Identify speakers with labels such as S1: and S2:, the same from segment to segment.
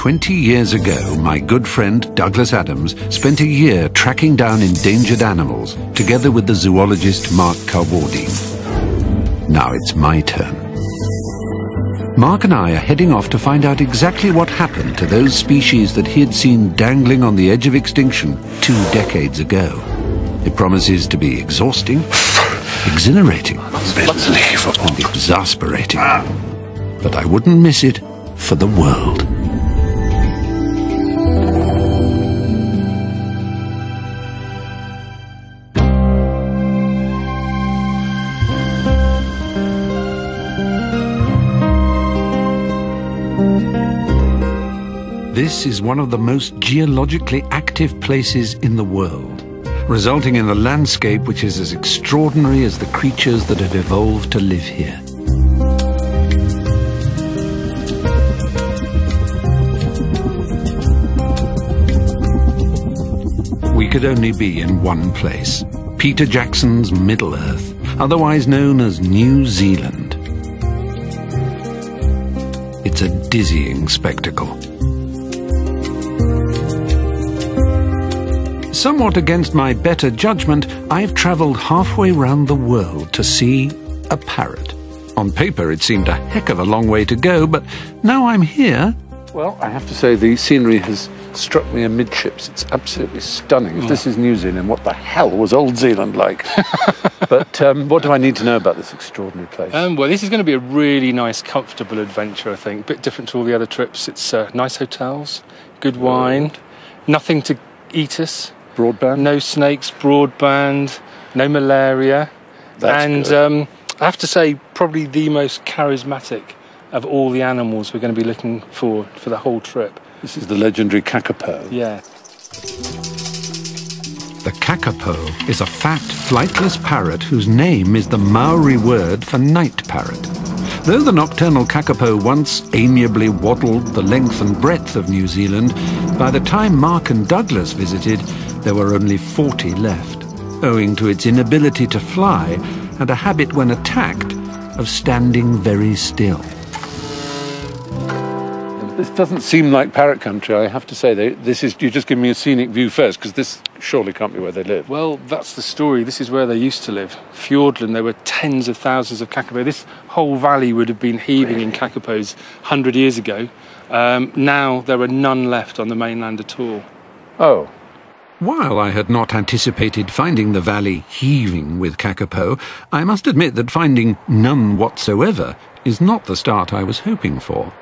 S1: 20 years ago, my good friend Douglas Adams spent a year tracking down endangered animals, together with the zoologist Mark Carwardine. Now it's my turn. Mark and I are heading off to find out exactly what happened to those species that he had seen dangling on the edge of extinction 2 decades ago. It promises to be exhausting, exhilarating, and exasperating. But I wouldn't miss it for the world. This is one of the most geologically active places in the world, resulting in a landscape which is as extraordinary as the creatures that have evolved to live here. We could only be in one place, Peter Jackson's Middle-earth, otherwise known as New Zealand. It's a dizzying spectacle. Somewhat against my better judgment, I've travelled halfway round the world to see a parrot. On paper, it seemed a heck of a long way to go, but now I'm here. Well, I have to say the scenery has struck me amidships. It's absolutely stunning. If this is New Zealand, what the hell was Old Zealand like? But what do I need to know about this extraordinary place?
S2: Well, this is going to be a really nice, comfortable adventure, I think. A bit different to all the other trips. It's nice hotels, good wine, nothing to eat us.
S1: Broadband?
S2: No snakes, broadband, no malaria.
S1: That's
S2: good. I have to say, probably the most charismatic of all the animals we're going to be looking for the whole trip.
S1: This is the legendary Kakapo.
S2: Yeah.
S1: The Kakapo is a fat, flightless parrot whose name is the Maori word for night parrot. Though the nocturnal Kakapo once amiably waddled the length and breadth of New Zealand, by the time Mark and Douglas visited, there were only 40 left, owing to its inability to fly and a habit when attacked of standing very still. This doesn't seem like parrot country, I have to say. You just give me a scenic view first, because this surely can't be where they live.
S2: Well, that's the story. This is where they used to live. Fiordland, there were tens of thousands of Kakapo. This whole valley would have been heaving in Kakapos 100 years ago. Now there are none left on the mainland at all.
S1: Oh. While I had not anticipated finding the valley heaving with Kakapo, I must admit that finding none whatsoever is not the start I was hoping for.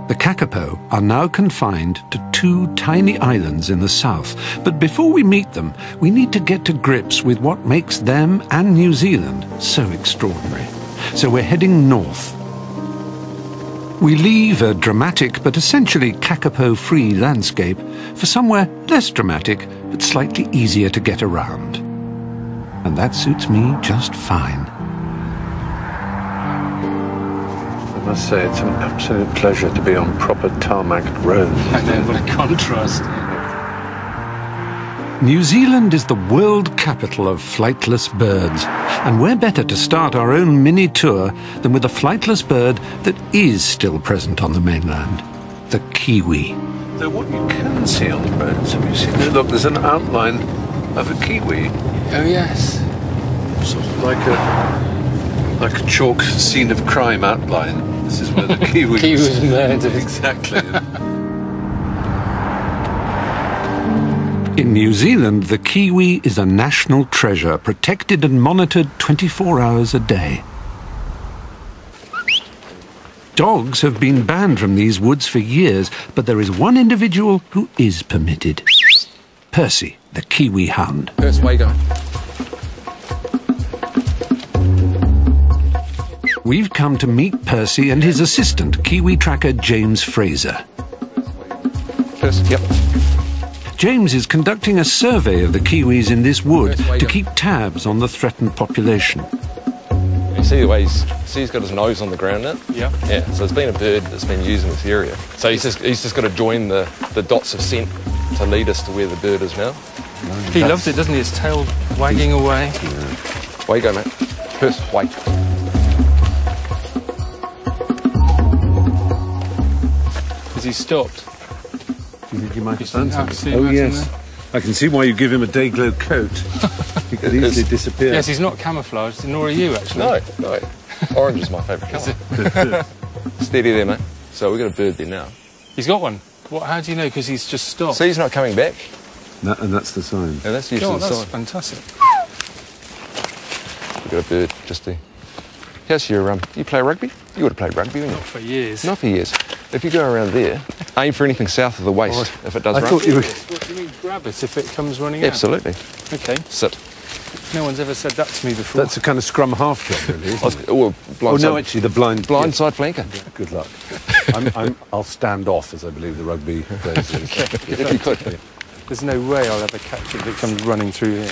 S1: The Kakapo are now confined to 2 tiny islands in the south, but before we meet them, we need to get to grips with what makes them and New Zealand so extraordinary. So we're heading north. We leave a dramatic but essentially Kakapo-free landscape for somewhere less dramatic but slightly easier to get around. And that suits me just fine. I must say, it's an absolute pleasure to be on proper tarmacked roads.
S2: I know, what a contrast.
S1: New Zealand is the world capital of flightless birds, and where better to start our own mini tour than with a flightless bird that is still present on the mainland, the kiwi. Though what you can see on the roads, have you seen it? Look, there's an outline of a kiwi.
S2: Oh, yes.
S1: Sort of like a chalk scene of crime outline. This is where the kiwi
S2: was murdered.
S1: Exactly. In New Zealand, the kiwi is a national treasure, protected and monitored 24 hours a day. Dogs have been banned from these woods for years, but there is one individual who is permitted. Percy, the kiwi hound.
S2: Percy, where you going?
S1: We've come to meet Percy and his assistant, kiwi tracker James Fraser.
S2: Percy, yep.
S1: James is conducting a survey of the kiwis in this wood to keep tabs on the threatened population.
S3: You see the way he's got his nose on the ground now?
S2: Yeah.
S3: Yeah, so it's been a bird that's been used in this area. So he's just got to join the dots of scent to lead us to where the bird is now.
S2: He loves it, doesn't he? His tail wagging away.
S3: Where you go, mate? Percy, wait.
S2: he stopped.
S1: Do you think he might have
S2: You
S1: done
S2: have
S1: something?
S2: seen
S1: Oh,
S2: that in
S1: yes. I can see why you give him a day-glow coat. He could easily disappear.
S2: Yes, he's not camouflaged, nor are you, actually.
S3: No, no. Orange is my favourite colour. Steady there, mate. So we've got a bird there now.
S2: He's got one. What? How do you know? Because he's just stopped.
S3: See, he's not coming back.
S1: And that's the sign.
S3: Yeah, that's usually
S2: God,
S3: the
S2: that's
S3: sign.
S2: fantastic.
S3: We've got a bird just there. How's your, you play rugby? You would have played rugby, wouldn't you?
S2: Not for years.
S3: Not for years. If you go around there, aim for anything south of the waist if it does
S1: I
S3: run.
S1: thought you were...
S2: What do you mean, grab it if it comes running out?
S3: Absolutely.
S2: Okay.
S3: Sit.
S2: No one's ever said that to me before.
S1: That's a kind of scrum half job, really, isn't it?
S3: Or blind
S1: Oh, no,
S3: side,
S1: actually, the blind...
S3: blind side flanker.
S1: Good luck. I'll stand off, as I believe the rugby phrase is.
S3: If you could.
S2: There's no way I'll ever catch it if it comes running through here.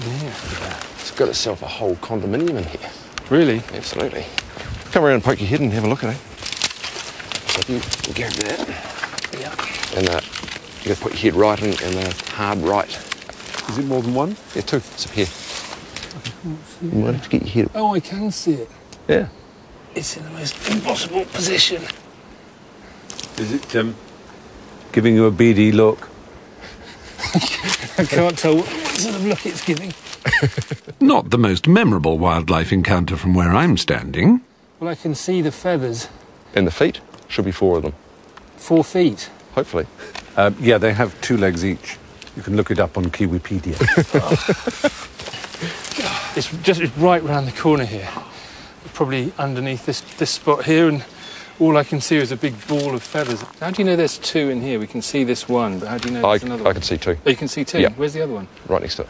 S2: Yeah.
S3: It's got itself a whole condominium in here.
S2: Really?
S3: Absolutely. Come around and poke your head and have a look at it. So if you grab that,
S2: Yeah.
S3: and you got to put your head right in a hard right.
S1: Is it more than one?
S3: Yeah, two. It's up here. You might have to get your head.
S2: Oh, I can see it.
S3: Yeah.
S2: It's in the most impossible position.
S1: Is it giving you a beady look?
S2: I can't tell what sort of look it's giving.
S1: Not the most memorable wildlife encounter from where I'm standing.
S2: Well, I can see the feathers.
S3: And the feet should be 4 of them,
S2: 4 feet.
S3: hopefully.
S1: Yeah, they have 2 legs each. You can look it up on Kiwipedia.
S2: It's right round the corner here. Probably underneath this spot here, and all I can see is a big ball of feathers. How do you know there's 2 in here? We can see this one, but how do you know there's another
S3: I
S2: one?
S3: can see 2,
S2: Oh, you can see 2?
S3: Yeah.
S2: Where's the other one?
S3: right next to it.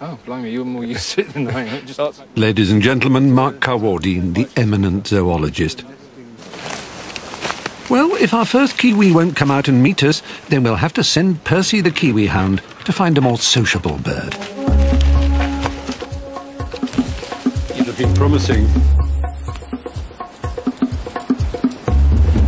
S2: Oh, blimey, you're more used to it than I am. Just...
S1: Ladies and gentlemen, Mark Carwardine, the eminent zoologist. Well, if our first kiwi won't come out and meet us, then we'll have to send Percy the kiwi hound to find a more sociable bird. You'd have been promising.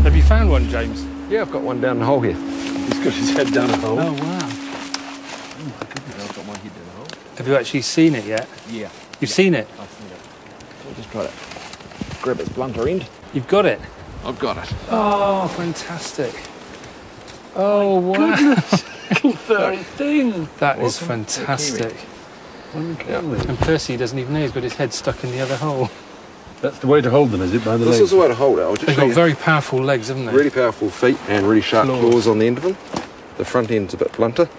S2: Have you found one, James?
S3: Yeah, I've got one down the hole here.
S1: He's got his head down a hole.
S2: Oh, wow.
S3: I've got my head down the hole.
S2: Have you actually seen it yet?
S3: Yeah.
S2: You've seen it?
S3: I've seen it. I'll just try to grab its blunter end.
S2: You've got it?
S3: I've got it.
S2: Oh, fantastic. Oh, wow.
S1: Little furry thing.
S2: That is fantastic. And Percy doesn't even know he's got his head stuck in the other hole.
S1: That's the way to hold them, is it, by the
S3: This
S1: legs?
S3: is the way to hold it. I'll just
S2: They've
S3: show
S2: got
S3: you.
S2: very powerful legs, haven't they?
S3: Really powerful feet and really sharp claws on the end of them. The front end's a bit blunter.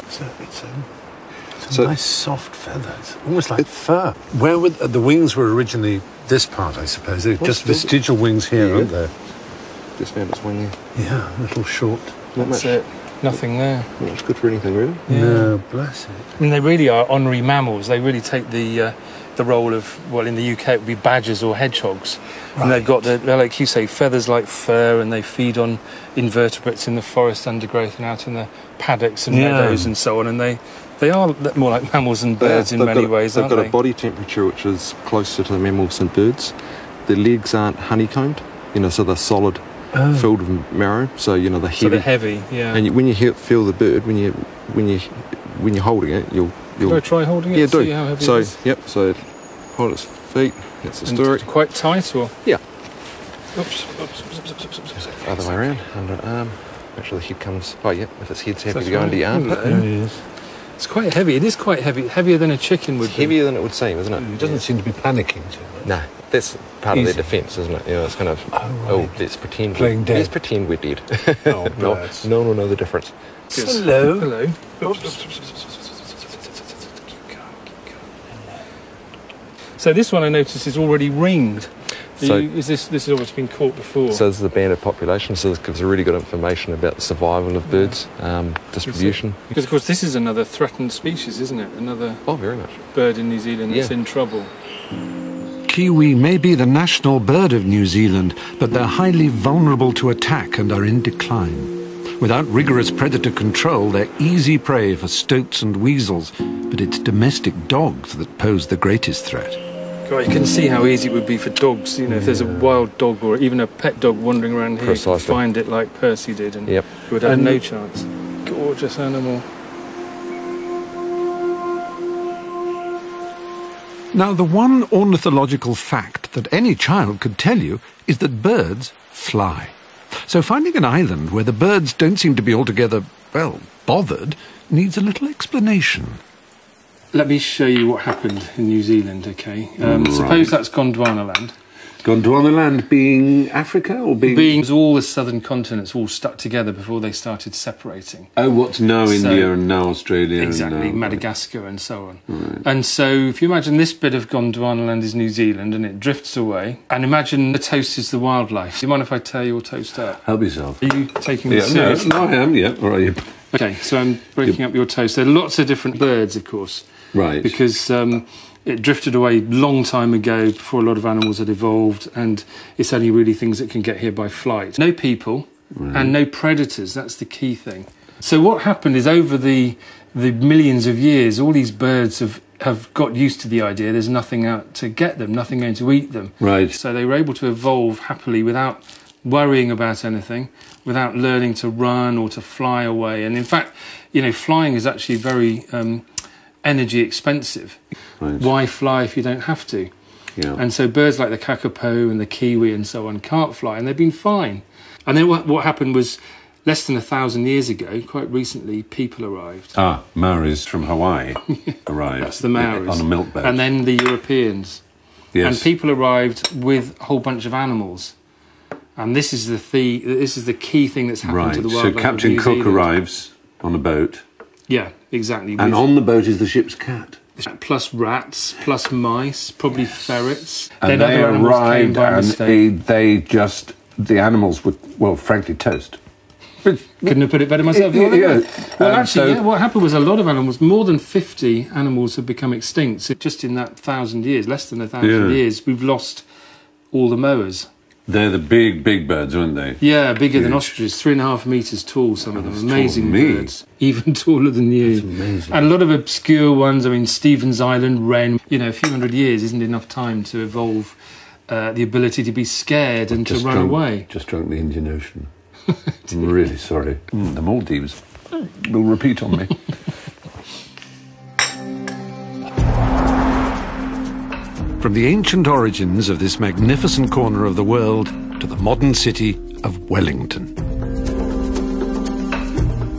S1: It's a nice soft feathers, almost like fur. Where were the wings were originally this part, I suppose. They're just vestigial wings here, aren't they?
S3: Just found its wing there.
S1: Yeah, a little short.
S3: Not
S2: That's
S3: much.
S2: it. Nothing there.
S3: Not much good for anything, really.
S1: No, bless it.
S2: I mean, they really are honorary mammals. They really take the role of, well, in the UK it would be badgers or hedgehogs. Right. And they've got, they're like you say, feathers like fur, and they feed on invertebrates in the forest undergrowth and out in the paddocks and meadows and so on. And they are more like mammals and birds in many ways, aren't they?
S3: They've got a body temperature which is closer to the mammals than birds. Their legs aren't honeycombed, so they're solid, filled with marrow. So they're heavy.
S2: So they're heavy, yeah.
S3: And when you feel the bird, when you're holding it, you'll.
S2: Could I try holding it?
S3: Yeah,
S2: to
S3: do.
S2: see how heavy
S3: So
S2: it is?
S3: yep. So hold its feet. That's the
S2: And
S3: story.
S2: it's quite tight, or?
S3: Yeah.
S2: Oops.
S3: Other way around, under arm. Make sure the head comes. Oh, yeah. If its head's happy
S2: That's
S3: to go under your arm.
S2: right.
S1: There he is.
S2: It's quite heavy. It is quite heavy. Heavier than a chicken would be.
S3: Heavier than it would seem, isn't it?
S1: He doesn't seem to be panicking too much.
S3: No, that's part of their
S1: Easy.
S3: defence, isn't it? It's kind of,
S1: right.
S3: let's pretend.
S1: Playing dead.
S3: Let's pretend we're dead.
S1: Oh, bless.
S3: No one will know the difference.
S1: Hello.
S2: Hello. So this one I notice is already ringed.
S3: So-
S2: This has obviously been caught before.
S3: So this is the banded population, so this gives really good information about the survival of birds, distribution.
S2: Because of course this is another threatened species, isn't it? Another
S3: Oh, very much.
S2: bird in New Zealand that's
S3: Yeah.
S2: in trouble.
S1: Kiwi may be the national bird of New Zealand, but they're highly vulnerable to attack and are in decline. Without rigorous predator control, they're easy prey for stoats and weasels, but it's domestic dogs that pose the greatest threat.
S2: God, you can see how easy it would be for dogs, if there's a wild dog or even a pet dog wandering around here, you could
S3: Precisely.
S2: find it like Percy did, and
S3: Yep.
S2: you would have
S1: And-
S2: no chance. Gorgeous animal.
S1: Now, the one ornithological fact that any child could tell you is that birds fly. So finding an island where the birds don't seem to be altogether, well, bothered, needs a little explanation.
S2: Let me show you what happened in New Zealand, okay? Suppose that's Gondwana land.
S1: Gondwana land being Africa or
S2: being all the southern continents all stuck together before they started separating.
S1: Oh, what's now India and now Australia.
S2: Exactly, and Madagascar and so on. Right. And so if you imagine this bit of Gondwana land is New Zealand and it drifts away, and imagine the toast is the wildlife. Do you mind if I tear your toast up?
S1: Help yourself.
S2: Are you taking this seriously?
S1: No, I am, yeah. All right.
S2: Okay, so I'm breaking up your toast. There are lots of different birds, of course.
S1: Right.
S2: Because it drifted away a long time ago before a lot of animals had evolved, and it's only really things that can get here by flight. No people and no predators, that's the key thing. So what happened is over the millions of years, all these birds have got used to the idea there's nothing out to get them, nothing going to eat them.
S1: Right.
S2: So they were able to evolve happily without worrying about anything, without learning to run or to fly away. And in fact, you know, flying is actually very energy expensive.
S1: Right.
S2: Why fly if you don't have to?
S1: Yeah.
S2: And so birds like the kakapo and the kiwi and so on can't fly, and they've been fine. And then what happened was, less than 1,000 years ago, quite recently, people arrived.
S1: Ah, Maoris from Hawaii arrived.
S2: That's the Maoris.
S1: On a milk boat.
S2: And then the Europeans.
S1: Yes.
S2: And people arrived with a whole bunch of animals. And this is the key thing that's happened to the wildlife.
S1: So Captain Cook arrives on a boat.
S2: Yeah, exactly.
S1: And on the boat is the ship's cat.
S2: Plus rats, plus mice, probably ferrets.
S1: And
S2: then
S1: they
S2: other animals came
S1: arrived
S2: by
S1: and
S2: mistake.
S1: the animals were, well, frankly, toast.
S2: Couldn't have put it better myself.
S1: Yeah.
S2: Well, actually, what happened was a lot of animals, more than 50 animals have become extinct. So just in that 1,000 years, less than 1,000 years, we've lost all the moas.
S1: They're the big birds, aren't they?
S2: Yeah, bigger than ostriches, 3.5 metres tall, some of them. Amazing birds. Even taller than you.
S1: That's amazing.
S2: And a lot of obscure ones, I mean, Stephen's Island, wren. You know, a few hundred years isn't enough time to evolve the ability to be scared and to run away.
S1: Just drunk the Indian Ocean. I'm really sorry. The Maldives will repeat on me. From the ancient origins of this magnificent corner of the world to the modern city of Wellington.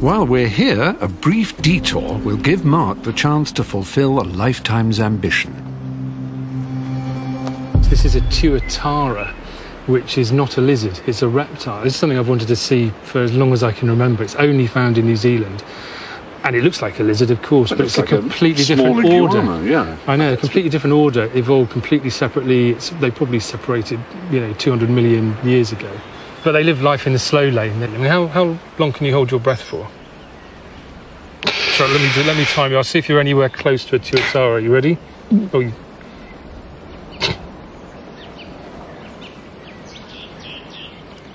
S1: While we're here, a brief detour will give Mark the chance to fulfill a lifetime's ambition.
S2: This is a tuatara, which is not a lizard, it's a reptile. This is something I've wanted to see for as long as I can remember. It's only found in New Zealand. And it looks like a lizard, of course, but it's like a completely different order.
S1: Yeah.
S2: I know, a completely different order, evolved completely separately. They probably separated, 200 million years ago. But they live life in the slow lane. I mean, how long can you hold your breath for? So let me time you. I'll see if you're anywhere close to a tuatara. Are you ready? Oh,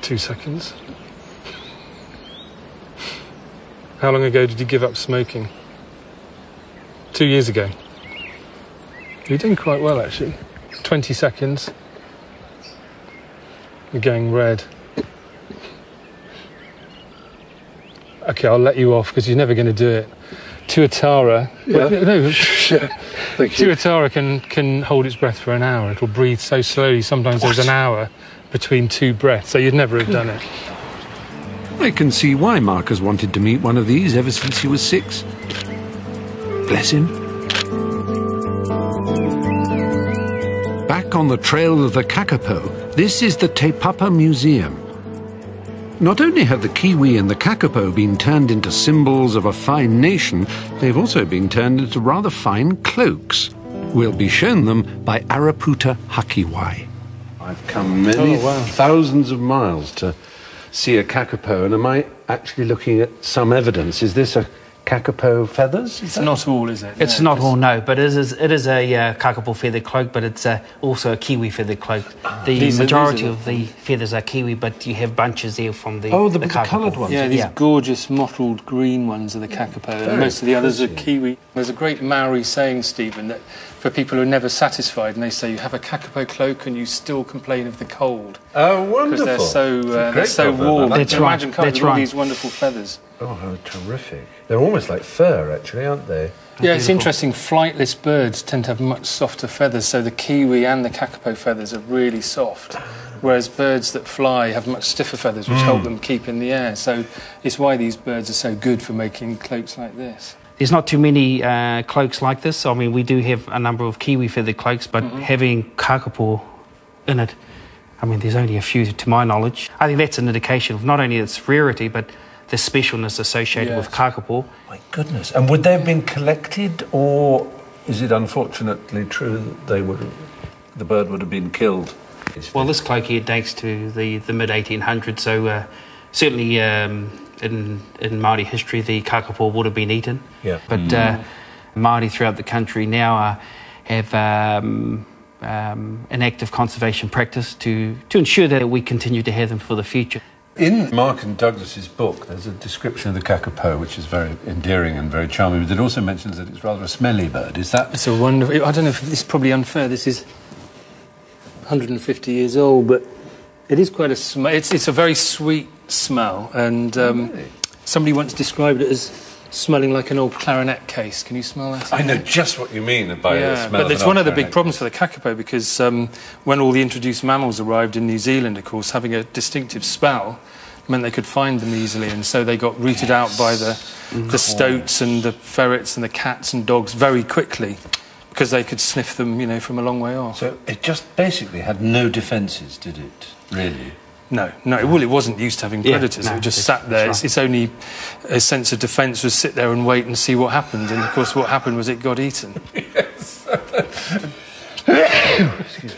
S2: 2 seconds. How long ago did you give up smoking? 2 years ago. You're doing quite well, actually. 20 seconds. You're going red. Okay, I'll let you off because you're never going to do it. Tuatara.
S1: Yeah.
S2: No.
S1: Thank you.
S2: Tuatara can hold its breath for an hour. It'll breathe so slowly. Sometimes there's an hour between two breaths, so you'd never have done it.
S1: I can see why Mark has wanted to meet one of these ever since he was 6. Bless him. Back on the trail of the Kakapo, this is the Te Papa Museum. Not only have the kiwi and the kakapo been turned into symbols of a fine nation, they've also been turned into rather fine cloaks. We'll be shown them by Araputa Hakiwai. I've come many thousands of miles to see a kakapo, and am I actually looking at some evidence? Is this a kakapo feathers?
S2: It's not all, is it?
S4: It's not all, no, but it is a kakapo feather cloak, but it's also a kiwi feather cloak. The majority of the feathers are kiwi, but you have bunches there from the
S1: the
S4: kakapo.
S1: coloured ones.
S2: Yeah, these gorgeous mottled green ones are the kakapo, and most of the others are kiwi. There's a great Maori saying, Stephen, that for people who are never satisfied, and they say you have a kakapo cloak and you still complain of the cold.
S1: Oh, wonderful!
S2: Because they're so warm.
S4: That's right.
S2: Imagine covered with all these wonderful feathers.
S1: Oh, how terrific! They're almost like fur, actually, aren't they?
S2: Yeah, it's interesting. Flightless birds tend to have much softer feathers, so the kiwi and the kakapo feathers are really soft, whereas birds that fly have much stiffer feathers, which help them keep in the air. So it's why these birds are so good for making cloaks like this.
S4: There's not too many cloaks like this. I mean, we do have a number of kiwi feathered cloaks, but having kakapo in it, I mean, there's only a few to my knowledge. I think that's an indication of not only its rarity, but the specialness associated with kakapo.
S5: My goodness. And would they have been collected, or is it unfortunately true that the bird would have been killed?
S4: Well, this cloak here dates to the mid-1800s, so certainly in Māori history, the kakapo would have been eaten.
S5: Yeah.
S4: But Māori throughout the country now have an active conservation practice to ensure that we continue to have them for the future.
S6: In Mark and Douglas's book, there's a description of the kakapo, which is very endearing and very charming, but it also mentions that it's rather a smelly bird. Is that...
S2: It's a wonderful... I don't know if this is probably unfair. This is 150 years old, but it is quite a smell. It's a very sweet smell, and somebody once described it as smelling like an old clarinet case. Can you smell that?
S6: I know just what you mean by the smell.
S2: But it's one of the big problems for the kakapo, because when all the introduced mammals arrived in New Zealand, of course, having a distinctive smell meant they could find them easily, and so they got rooted out by the stoats and the ferrets and the cats and dogs very quickly, because they could sniff them, you know, from a long way off.
S6: So it just basically had no defences, did it, really?
S2: No. Well, it wasn't used to having predators.
S4: No,
S2: it just sat there.
S4: Right.
S2: Its only sense of defence was sit there and wait and see what happened. And, of course, what happened was it got eaten.
S6: Yes.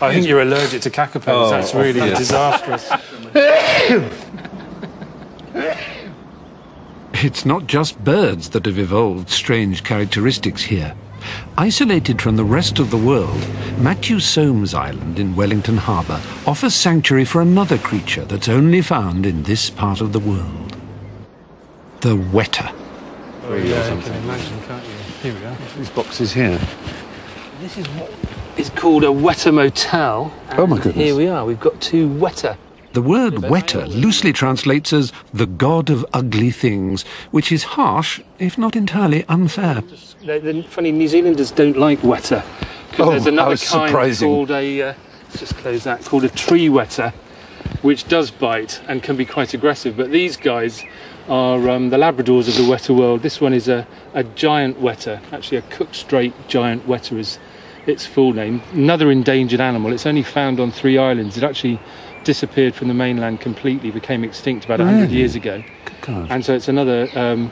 S2: I think you're allergic to kakapos. That's really disastrous.
S1: It's not just birds that have evolved strange characteristics here. Isolated from the rest of the world, Matthew Soames Island in Wellington Harbour offers sanctuary for another creature that's only found in this part of the world. The weta.
S2: Oh, yeah, you can imagine, can't you? Here we are.
S6: These boxes here.
S2: This is what is called a weta motel.
S6: Oh, my goodness.
S2: Here we are. We've got two weta.
S1: The word weta loosely translates as the god of ugly things, which is harsh, if not entirely unfair.
S2: The funny, New Zealanders don't like weta, because there's another kind called let's just close that, called a tree weta, which does bite and can be quite aggressive. But these guys are the Labradors of the weta world. This one is a giant weta, actually a Cook Strait giant weta is its full name. Another endangered animal. It's only found on 3 islands. It actually disappeared from the mainland completely, became extinct about 100 years ago. And so it's another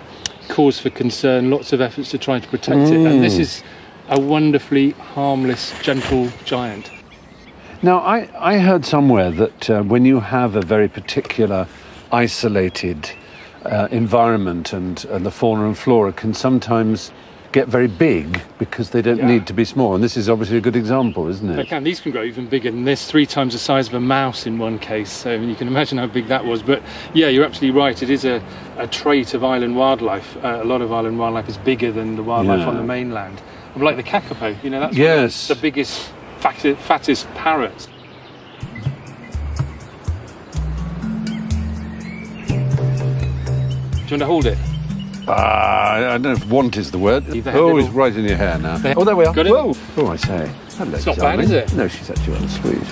S2: cause for concern, lots of efforts to try to protect it. And this is a wonderfully harmless, gentle giant.
S6: Now, I heard somewhere that when you have a very particular isolated environment and the fauna and flora can sometimes get very big because they don't need to be small, and this is obviously a good example, isn't it?
S2: They can. These can grow even bigger than this, 3 times the size of a mouse in one case, so you can imagine how big that was. But yeah, you're absolutely right, it is a trait of island wildlife. A lot of island wildlife is bigger than the wildlife on the mainland. Like the kakapo, you know, that's one of the biggest, fattest parrots. Do you want to hold it?
S6: I don't know if want is the word.
S2: Oh,
S6: it's right in your hair now. Oh, there we are.
S2: Got it?
S6: Whoa. Oh, I say. Hello,
S2: It's not
S6: darling.
S2: bad, is it?
S6: No, she's actually rather sweet.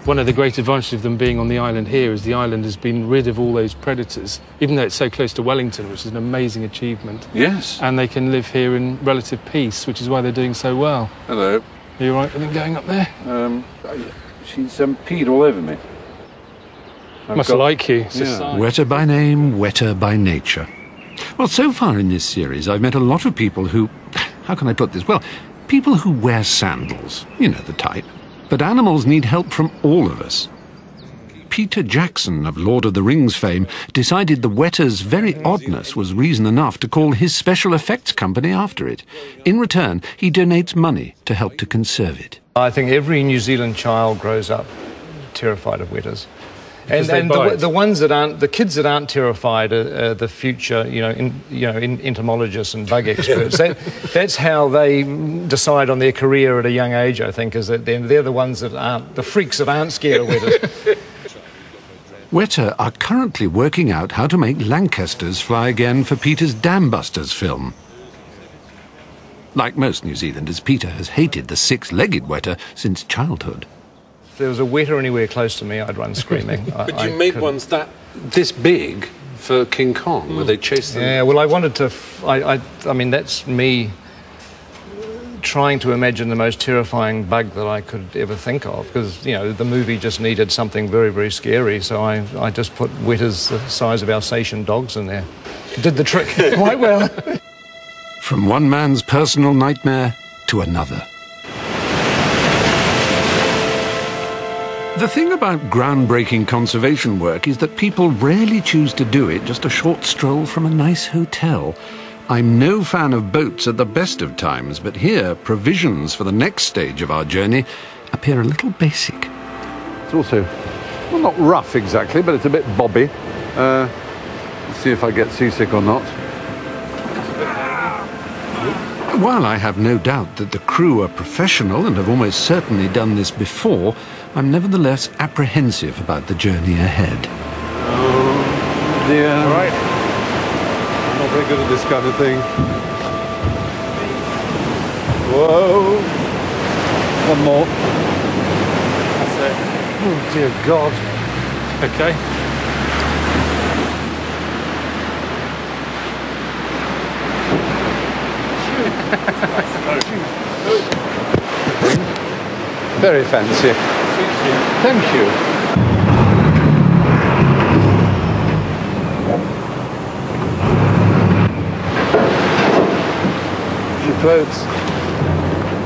S2: One of the great advantages of them being on the island here is the island has been rid of all those predators, even though it's so close to Wellington, which is an amazing achievement.
S6: Yes.
S2: And they can live here in relative peace, which is why they're doing so well.
S6: Hello.
S2: Are you all right with them going up there?
S6: She's peed all over me.
S2: Must like you.
S1: Weta by name, weta by nature. Well, so far in this series, I've met a lot of people who... How can I put this? Well, people who wear sandals. You know the type. But animals need help from all of us. Peter Jackson of Lord of the Rings fame decided the weta's very oddness was reason enough to call his special effects company after it. In return, he donates money to help to conserve it.
S5: I think every New Zealand child grows up terrified of wetas. And the ones that aren't, the kids that aren't terrified are the future, entomologists and bug experts. That's how they decide on their career at a young age, I think, is that they're the ones that aren't, the freaks that aren't scared of wetas.
S1: Weta are currently working out how to make Lancasters fly again for Peter's Dam Busters film. Like most New Zealanders, Peter has hated the six-legged weta since childhood.
S5: If there was a weta anywhere close to me, I'd run screaming.
S6: But you made ones this big for King Kong, where they chased them.
S5: Yeah, well, I wanted to... I mean, that's me trying to imagine the most terrifying bug that I could ever think of, because, you know, the movie just needed something very, very scary, so I just put wetas the size of Alsatian dogs in there. Did the trick quite well.
S1: From one man's personal nightmare to another. The thing about groundbreaking conservation work is that people rarely choose to do it just a short stroll from a nice hotel. I'm no fan of boats at the best of times, but here provisions for the next stage of our journey appear a little basic.
S6: It's also, well, not rough exactly, but it's a bit bobby. Let's see if I get seasick or not.
S1: While I have no doubt that the crew are professional and have almost certainly done this before, I'm nevertheless apprehensive about the journey ahead.
S6: Oh, dear. All right. I'm not very good at this kind of thing. Whoa. One more.
S2: That's it.
S6: Oh, dear God.
S2: Okay.
S6: Very fancy. Thank you. She floats.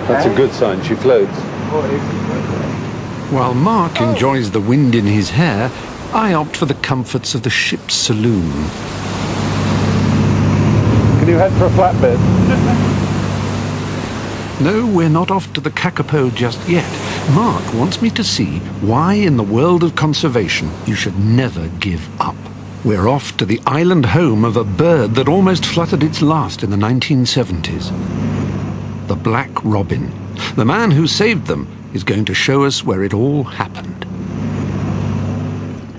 S6: That's a good sign, she floats.
S1: While Mark enjoys the wind in his hair, I opt for the comforts of the ship's saloon.
S6: Can you head for a flatbed?
S1: No, we're not off to the Kakapo just yet. Mark wants me to see why in the world of conservation you should never give up. We're off to the island home of a bird that almost fluttered its last in the 1970s. The black robin. The man who saved them is going to show us where it all happened.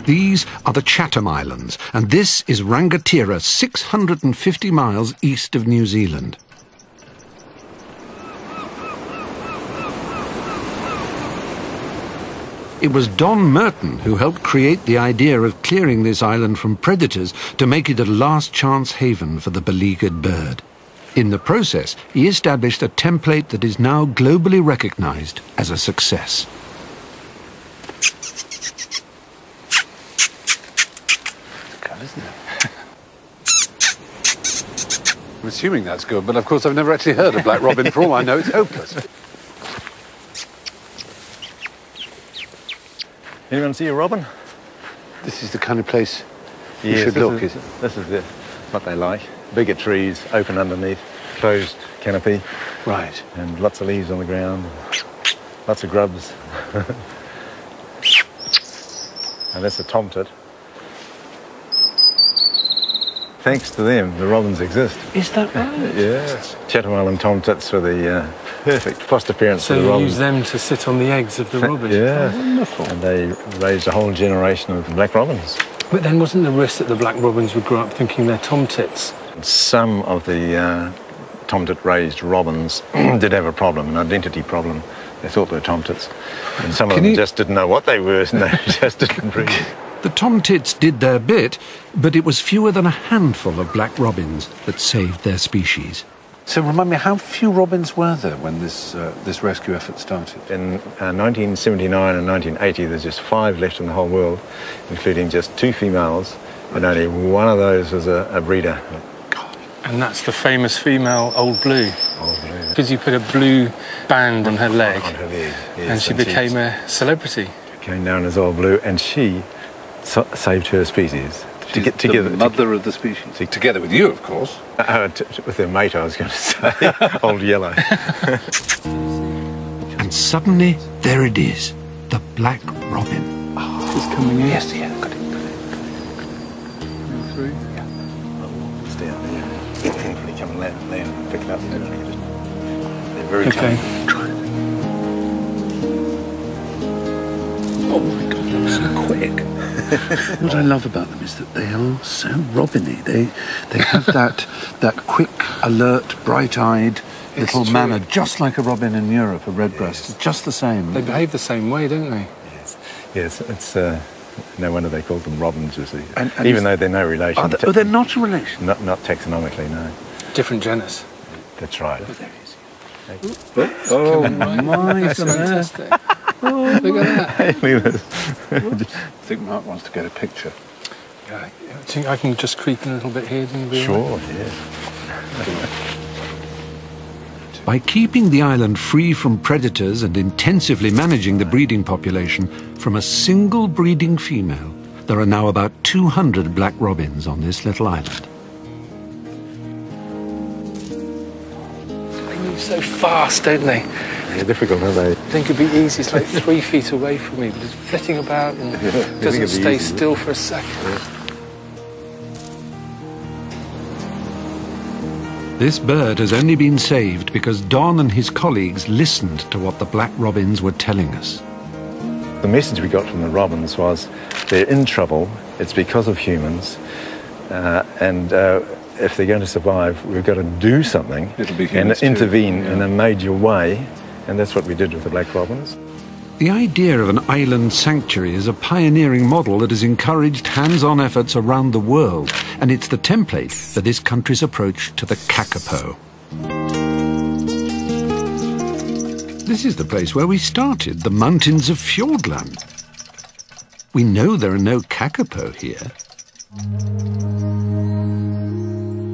S1: These are the Chatham Islands, and this is Rangatira, 650 miles east of New Zealand. It was Don Merton who helped create the idea of clearing this island from predators to make it a last-chance haven for the beleaguered bird. In the process, he established a template that is now globally recognized as a success.
S6: Good, isn't it? I'm assuming that's good, but of course I've never actually heard of black robin. For all I know, it's hopeless.
S7: Anyone see a robin?
S6: This is the kind of place you should look, is it?
S7: This is what they like. Bigger trees, open underneath, closed canopy.
S6: Right.
S7: And lots of leaves on the ground, lots of grubs. And that's a tomtit. Thanks to them, the robins exist.
S6: Is that right?
S7: Yeah. Chatham Island tomtits were the perfect foster parents
S2: so
S7: for the robins.
S2: So you use them to sit on the eggs of the robins?
S7: Yeah.
S2: Oh, wonderful.
S7: And they raised a whole generation of black robins.
S2: But then wasn't the risk that the black robins would grow up thinking they're tomtits?
S7: Some of the tomtit-raised robins did have a problem, an identity problem. They thought they were tomtits. And some of them just didn't know what they were, and they just didn't breed.
S1: The tomtits did their bit, but it was fewer than a handful of black robins that saved their species.
S6: So remind me, how few robins were there when this rescue effort started?
S7: In 1979 and 1980, there's just 5 left in the whole world, including just 2 females, and only one of those was a breeder.
S2: And that's the famous female Old Blue.
S7: Old Blue.
S2: Because you put a blue band on her leg.
S7: On her leg, yes.
S2: And she became a celebrity.
S7: Came down as Old Blue, and she saved her species.
S6: The mother of the species. Together with you, of course.
S7: With her mate, I was going to say. Old Yellow.
S1: And suddenly, there it is. The black robin.
S6: Oh, it's coming in.
S2: Yes, yeah. Got it.
S6: Through.
S7: Yeah. Stay out there. Hopefully come and land and pick it up. They're very
S2: Okay.
S6: Try it. Oh my God, that was so quick. What I love about them is that they are so robin-y. They have that quick, alert, bright-eyed little manner, just like a robin in Europe, a redbreast. It's just the same.
S2: They behave the same way, don't they?
S7: Yes, it's no wonder they call them robins, you see. And even though they're no relation.
S6: They're not a relation?
S7: Not taxonomically, no.
S2: Different genus.
S7: That's right.
S2: Oh, there it is.
S6: Oh, my
S2: That's fantastic. Oh, look at that.
S6: I think Mark wants to get a picture.
S2: Yeah, I think I can just creep in a little bit here.
S7: Sure, yeah.
S1: By keeping the island free from predators and intensively managing the breeding population from a single breeding female, there are now about 200 black robins on this little island.
S2: They move so fast, don't they?
S7: They're difficult, aren't they?
S2: I think it'd be easy. It's like 3 feet away from me, but it's flitting about and doesn't stay still for a second.
S7: Yeah.
S1: This bird has only been saved because Don and his colleagues listened to what the black robins were telling us.
S7: The message we got from the robins was they're in trouble, it's because of humans, and if they're going to survive, we've got to do something and intervene in a major way, and that's what we did with the black robins.
S1: The idea of an island sanctuary is a pioneering model that has encouraged hands-on efforts around the world, and it's the template for this country's approach to the Kakapo. This is the place where we started, the mountains of Fiordland. We know there are no Kakapo here.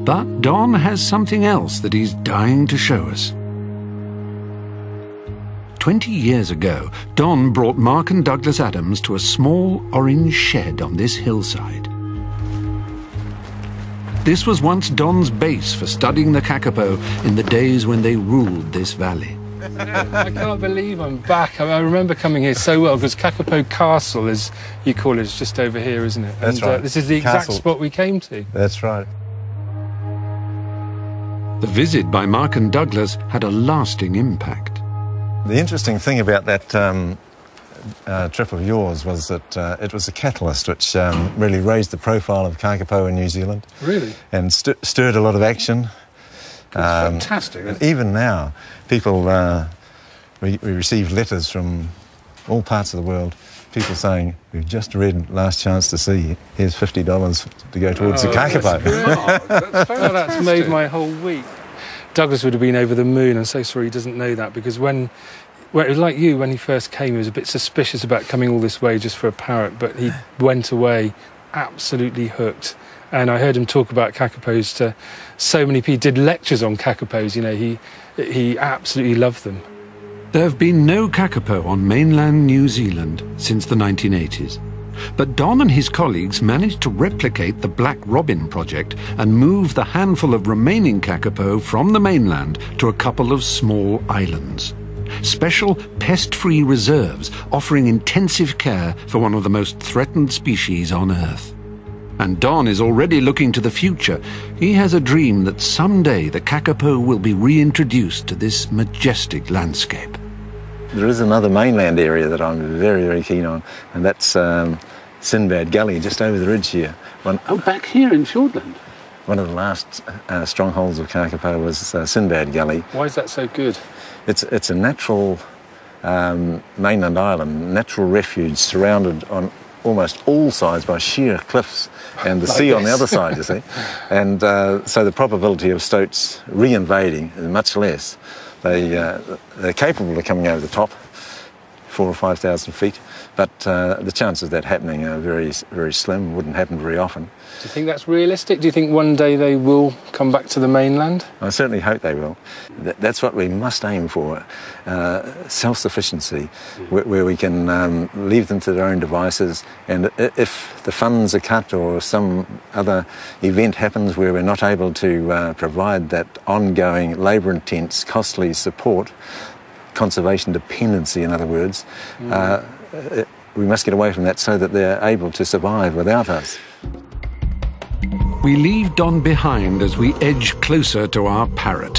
S1: But Don has something else that he's dying to show us. 20 years ago, Don brought Mark and Douglas Adams to a small orange shed on this hillside. This was once Don's base for studying the Kakapo in the days when they ruled this valley.
S2: I can't believe I'm back. I remember coming here so well because Kakapo Castle, as you call it, is just over here, isn't it?
S7: That's right.
S2: This is the exact spot we came to.
S7: That's right.
S1: The visit by Mark and Douglas had a lasting impact.
S7: The interesting thing about that trip of yours was that it was a catalyst which really raised the profile of Kakapo in New Zealand.
S2: Really?
S7: And stirred a lot of action.
S6: Fantastic.
S7: And even now, people, we receive letters from all parts of the world, people saying, we've just read Last Chance to See, here's $50 to go towards the Kakapo.
S2: That's made my whole week. Douglas would have been over the moon. I'm so sorry he doesn't know that, because when it was like you, when he first came, he was a bit suspicious about coming all this way just for a parrot, but he went away absolutely hooked. And I heard him talk about Kakapos to so many people, did lectures on Kakapos, you know, he absolutely loved them.
S1: There have been no Kakapo on mainland New Zealand since the 1980s. But Don and his colleagues managed to replicate the Black Robin project and move the handful of remaining Kakapo from the mainland to a couple of small islands. Special pest-free reserves offering intensive care for one of the most threatened species on Earth. And Don is already looking to the future. He has a dream that someday the Kakapo will be reintroduced to this majestic landscape.
S7: There is another mainland area that I'm very, very keen on, and that's Sinbad Gully, just over the ridge here.
S6: Back here in Fiordland?
S7: One of the last strongholds of Kakapo was Sinbad Gully.
S2: Why is that so good?
S7: It's a natural mainland island, natural refuge surrounded on almost all sides by sheer cliffs and the sea on the other side, you see. And so the probability of stoats re-invading is much less. They're capable of coming over the top, 4,000 or 5,000 feet, but the chances of that happening are very, very slim, wouldn't happen very often.
S2: Do you think that's realistic? Do you think one day they will come back to the mainland?
S7: I certainly hope they will. That's what we must aim for, self-sufficiency, where we can leave them to their own devices, and if the funds are cut or some other event happens where we're not able to provide that ongoing labour-intense, costly support, conservation dependency, in other words, we must get away from that so that they're able to survive without us.
S1: We leave Don behind as we edge closer to our parrot.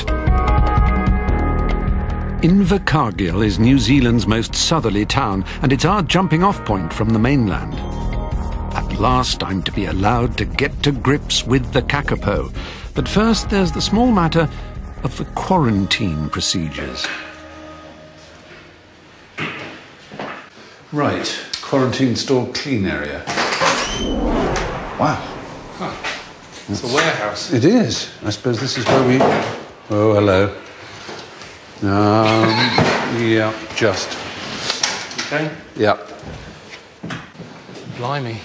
S1: Invercargill is New Zealand's most southerly town, and it's our jumping-off point from the mainland. At last, I'm to be allowed to get to grips with the Kakapo. But first, there's the small matter of the quarantine procedures.
S6: Right, quarantine store clean area. Wow.
S2: Huh. It's a warehouse.
S6: It is. I suppose this is where we... Oh, hello. Yeah, just.
S2: Okay.
S6: Yeah.
S2: Blimey.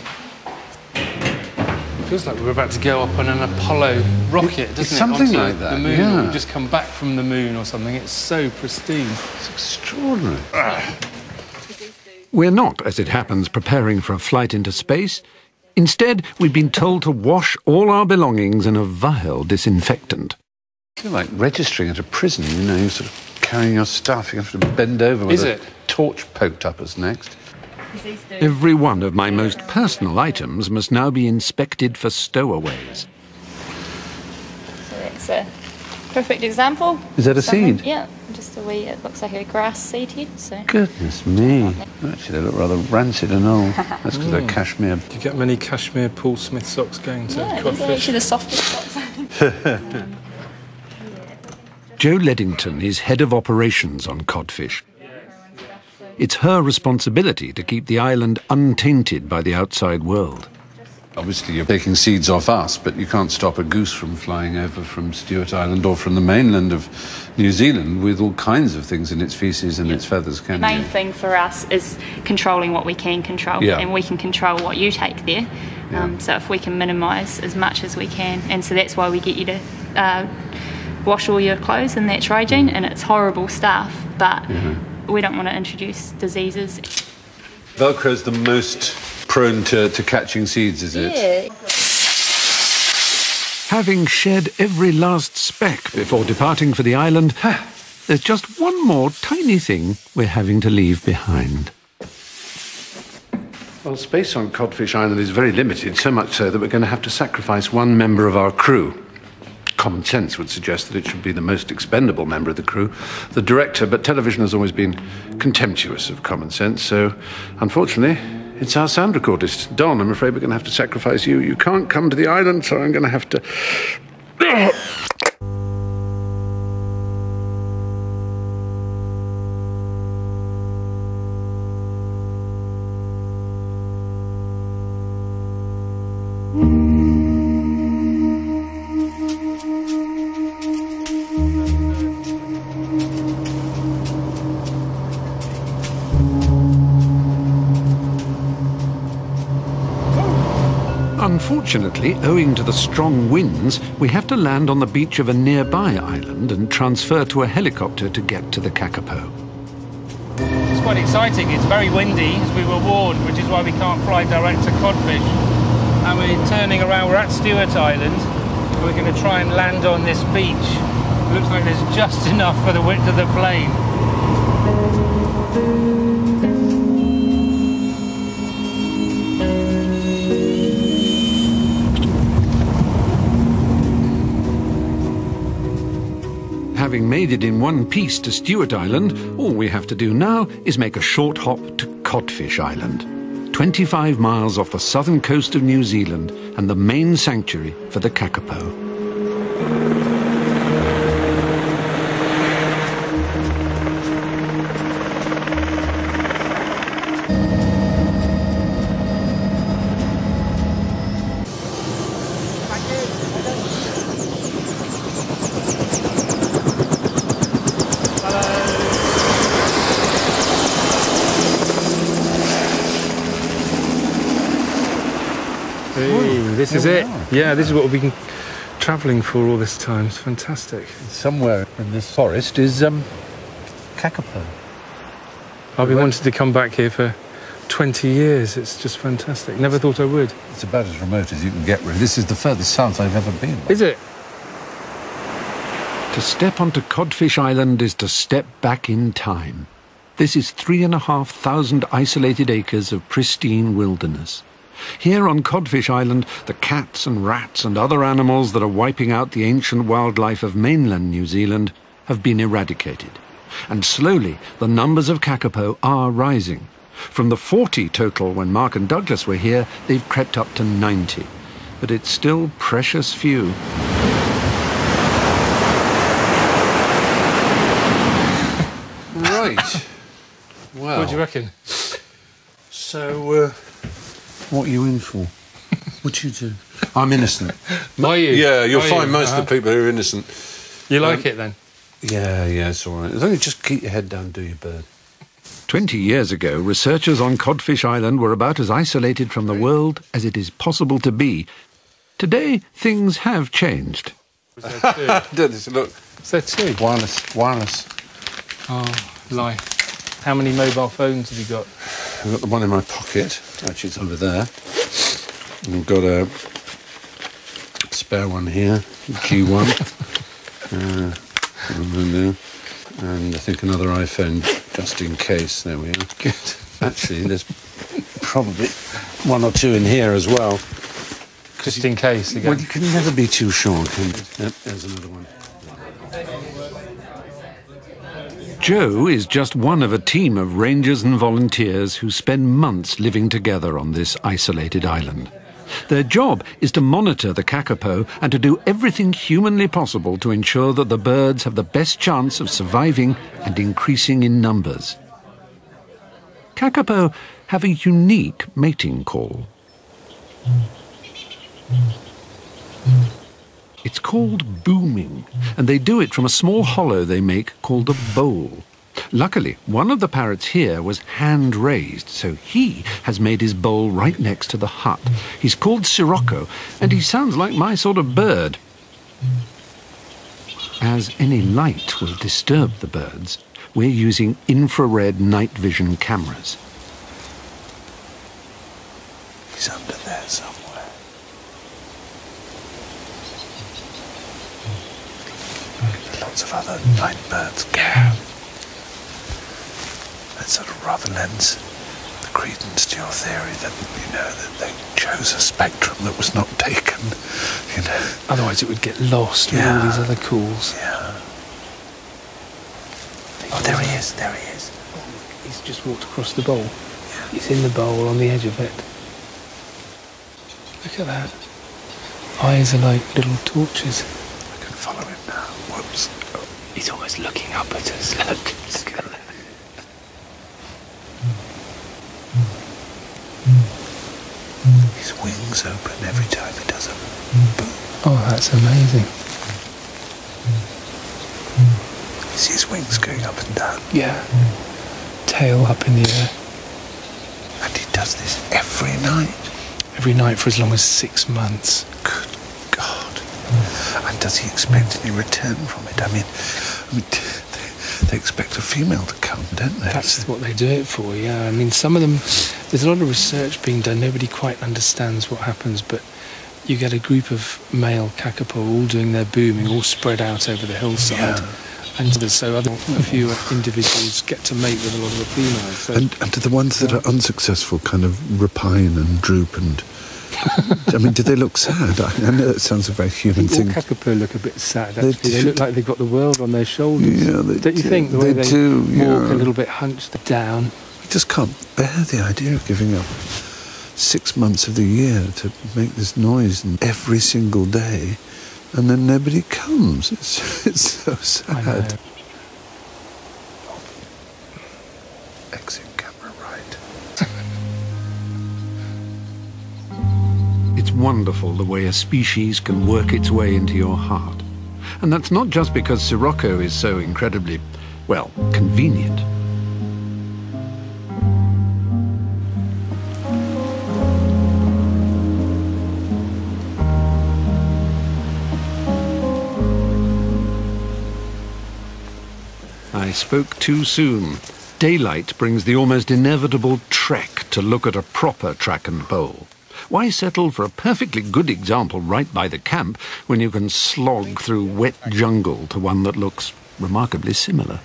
S2: Feels like we're about to go up on an Apollo rocket, doesn't it?
S6: Something
S2: Onto
S6: like that,
S2: the moon.
S6: yeah.
S2: We've just come back from the moon or something. It's so pristine.
S6: It's extraordinary.
S1: We're not, as it happens, preparing for a flight into space. Instead, we've been told to wash all our belongings in a vile disinfectant.
S6: I feel like registering at a prison, you know, you're sort of carrying your stuff, you have to bend over with a torch poked up us next.
S1: Every one of my most personal items must now be inspected for stowaways.
S8: So it's a perfect example.
S6: Is that a seed?
S8: Yeah, just a wee, it looks like a grass seed head, so...
S6: Goodness me. Actually, they look rather rancid and old. That's because they're cashmere.
S2: Do you get many cashmere Paul Smith socks going to
S8: yeah,
S2: codfish?
S8: these are actually the softest socks.
S1: Jo Leddington is head of operations on codfish. It's her responsibility to keep the island untainted by the outside world.
S6: Obviously, you're taking seeds off us, but you can't stop a goose from flying over from Stewart Island or from the mainland of New Zealand with all kinds of things in its faeces and its feathers, can you?
S8: The main thing for us is controlling what we can control, and we can control what you take there. So if we can minimise as much as we can, and so that's why we get you to wash all your clothes in that Trigene, and it's horrible stuff, but we don't want to introduce diseases.
S6: Velcro's the most prone to catching seeds, is it?
S8: Yeah.
S1: Having shed every last speck before departing for the island, there's just one more tiny thing we're having to leave behind.
S6: Well, space on Codfish Island is very limited, so much so that we're going to have to sacrifice one member of our crew. Common sense would suggest that it should be the most expendable member of the crew, the director, but television has always been contemptuous of common sense, so unfortunately, it's our sound recordist. Don, I'm afraid we're going to have to sacrifice you. You can't come to the island, so I'm going to have to...
S1: Unfortunately, owing to the strong winds, we have to land on the beach of a nearby island and transfer to a helicopter to get to the Kakapo.
S2: It's quite exciting. It's very windy, as we were warned, which is why we can't fly direct to Codfish. And we're turning around. We're at Stewart Island. We're going to try and land on this beach. It looks like there's just enough for the width of the plane.
S1: Having made it in one piece to Stewart Island, all we have to do now is make a short hop to Codfish Island, 25 miles off the southern coast of New Zealand and the main sanctuary for the Kakapo.
S2: This is it. Yeah, this is what we've been travelling for all this time. It's fantastic.
S6: Somewhere in this forest is Kakapo.
S2: I've been wanting to come back here for 20 years. It's just fantastic. Never thought I would.
S6: It's about as remote as you can get, really. This is the furthest south I've ever been.
S2: Is it?
S1: To step onto Codfish Island is to step back in time. This is 3,500 isolated acres of pristine wilderness. Here on Codfish Island, the cats and rats and other animals that are wiping out the ancient wildlife of mainland New Zealand have been eradicated. And slowly, the numbers of Kakapo are rising. From the 40 total when Mark and Douglas were here, they've crept up to 90. But it's still precious few.
S6: Right. Well.
S2: What do you reckon?
S6: So, what are you in for? What do you do? I'm innocent.
S2: Are you?
S6: Yeah, you'll
S2: Are
S6: find
S2: you?
S6: most of the people who are innocent.
S2: You like it then?
S6: Yeah, it's all right. As long as you just keep your head down and do your bird.
S1: 20 years ago, researchers on Codfish Island were about as isolated from the world as it is possible to be. Today, things have changed.
S2: Was there two?
S6: Look.
S2: Is there two?
S6: Wireless.
S2: Oh, life. How many mobile phones have you got?
S6: I've got the one in my pocket. Actually, it's over there. And I've got a spare one here, G1. And I think another iPhone, just in case. There we are.
S2: Good.
S6: Actually, there's probably one or two in here as well.
S2: Just in case, again.
S6: Well, you can never be too sure, can you? Yep, there's another one.
S1: Joe is just one of a team of rangers and volunteers who spend months living together on this isolated island. Their job is to monitor the kakapo and to do everything humanly possible to ensure that the birds have the best chance of surviving and increasing in numbers. Kakapo have a unique mating call. It's called booming, and they do it from a small hollow they make called a bowl. Luckily, one of the parrots here was hand-raised, so he has made his bowl right next to the hut. He's called Sirocco, and he sounds like my sort of bird. As any light will disturb the birds, we're using infrared night vision cameras.
S6: He's under there somewhere. Lots of other night birds. Yeah. That sort of rather lends the credence to your theory that, that they chose a spectrum that was not taken,
S2: Otherwise it would get lost with all these other calls.
S6: Yeah. Oh, there he is.
S2: He's just walked across the bowl. Yeah. He's in the bowl on the edge of it. Look at that. Eyes are like little torches.
S6: I can follow him now. Whoops. Oh.
S2: He's always looking up at us. Look at that.
S6: His wings open every time he does a boom.
S2: Oh, that's amazing.
S6: You see his wings going up and down?
S2: Yeah. Tail up in the air.
S6: And he does this every night?
S2: Every night for as long as 6 months.
S6: Good God. And does he expect any return from it? I mean, they expect a female to come, don't they?
S2: That's what they do it for, yeah. I mean, some of them, there's a lot of research being done. Nobody quite understands what happens, but you get a group of male kakapo all doing their booming, all spread out over the hillside.
S6: Yeah.
S2: And so a few individuals get to mate with a lot of the females. So,
S6: and do the ones that are unsuccessful kind of repine and droop and... I mean, do they look sad? I know that sounds a very human thing.
S2: All kakapo look a bit sad, actually. They look like they've got the world on their shoulders.
S6: Yeah,
S2: don't you think? The way they
S6: do,
S2: walk a little bit hunched down.
S6: I just can't bear the idea of giving up 6 months of the year to make this noise every single day, and then nobody comes. It's so sad.
S2: I know.
S6: Exit camera right.
S1: It's wonderful the way a species can work its way into your heart. And that's not just because Sirocco is so incredibly, well, convenient. I spoke too soon. Daylight brings the almost inevitable trek to look at a proper track and bowl. Why settle for a perfectly good example right by the camp when you can slog through wet jungle to one that looks remarkably similar?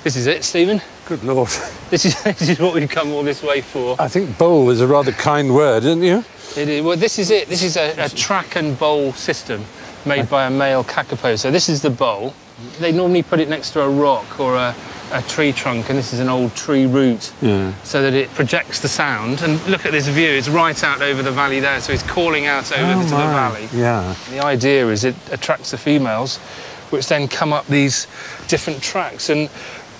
S2: This is it, Stephen.
S6: Good Lord.
S2: This is what we've come all this way for.
S6: I think bowl is a rather kind word, isn't you?
S2: It is. Well, this is it. This is a track and bowl system made by a male kakapo. So this is the bowl. They normally put it next to a rock or a tree trunk, and this is an old tree root, so that it projects the sound. And look at this view, it's right out over the valley there, so it's calling out over to the valley.
S6: Yeah.
S2: And the idea is it attracts the females, which then come up these different tracks. And